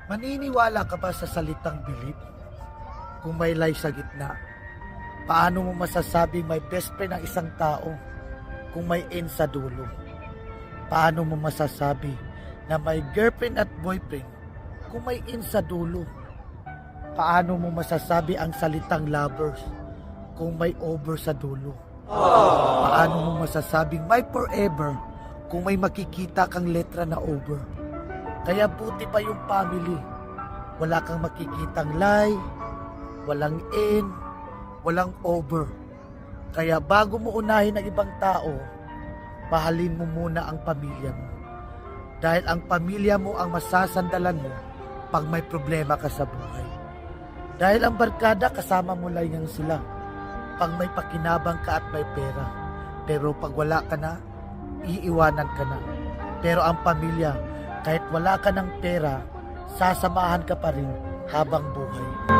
Maniniwala ka ba sa salitang bilib? Kung may lie sa gitna, paano mo masasabing may best friend ang isang tao kung may end sa dulo? Paano mo masasabi na may girlfriend at boyfriend kung may end sa dulo? Paano mo masasabi ang salitang lovers kung may over sa dulo? Paano mo masasabing may forever kung may makikita kang letra na over? Kaya buti pa yung family. Wala kang makikitang lie, walang in, walang over. Kaya bago mo unahin ang ibang tao, mahalin mo muna ang pamilya mo. Dahil ang pamilya mo ang masasandalan mo pag may problema ka sa buhay. Dahil ang barkada kasama mo lang yan sila pag may pakinabang ka at may pera. Pero pag wala ka na, iiwanan ka na. Pero ang pamilya, kahit wala ka ng pera, sasamahan ka pa rin habang buhay.